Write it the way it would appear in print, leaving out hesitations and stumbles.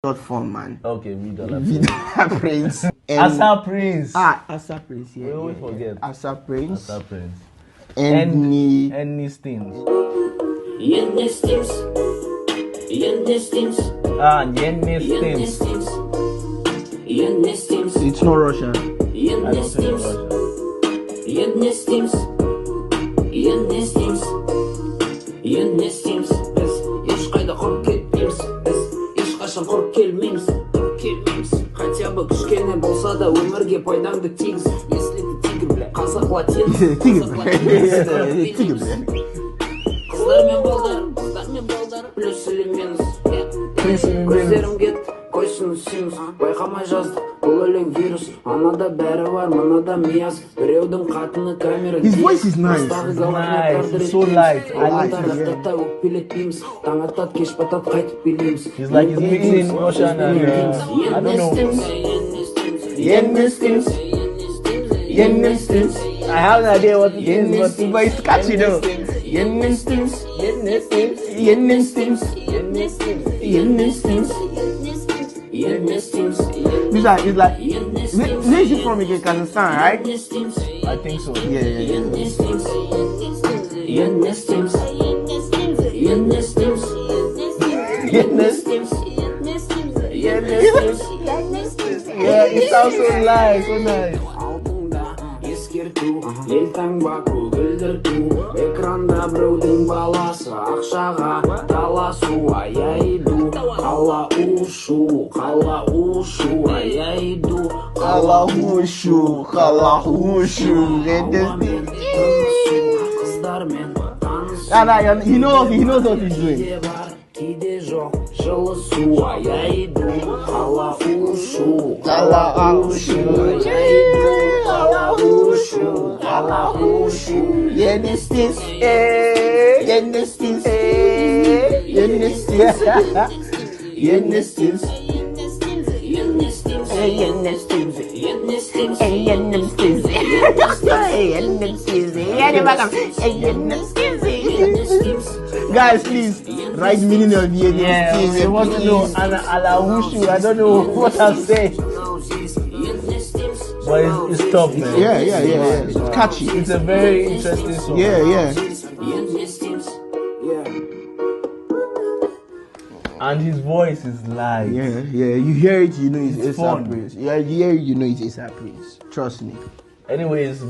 short form, man. Okay, Vidala Prince. Asa Prince. Asa Prince, yeah. We always forget. Asa Prince. Asa Prince. Any Stings. Yenny Stings. Yenny Stings. Yenny Stings. Yenny Stings. It's not Russian. Yenny Stings. Yenny Stings. Yenny Stings. Yenny Stings. Ешқайда құрып кетпейміз. Ешқашан құрып келмейміз. Хотя бы кішкене болса да өмірге пайдаңды тигіз. Если ты тигр, бля, қазақ латин. Тигр, бля. Қыздар мен балдар, плюс или минус. Көздерім кетті, қойсын синус. Байқамай жаздық, бұл өлең вирус. Анада бәрі бар, мынада мияз. Біреудің қатыны камера. His voice is nice. Nice, so light. I like it. Таң атат, кеш батат, қайтып билейміз. He's like he's mixing Russian and I don't know. Yenny Stings. Yenny Stings. I have no idea what it is, But it's catchy though. Yenny Stings. Yenny Stings. Yenny Stings. Yenny Stings. It's like, where is he from again? Kazakhstan, right? I think so. Yeah. Yenny Stings. Yeah, it sounds so nice, so nice. Алдыңда ескерту, ел таңба көгілдірту, экранда біреудің баласы, ақшаға таласу, аяйду, қала ушу, аяйду, Қалахушу. қыздармен танысу. He knows what he's doing. Кейде бар, кейде жоқ, жылы су, аяйду, қала ушу, Yenny Stings. Yenny Stings. Yenny Stings. Yenny Stings. Guys, please write meaning of Yenny Yeah, Stings. we want to know Alahushu. I don't know what I'm saying. But it's tough, man. Yeah. It's catchy. It's a very interesting song. Yeah. And his voice is light. Yeah. You hear it, you know it's fun. A$AP Prince. Yeah, you hear it, you know it's A$AP Prince. Trust me. Anyways,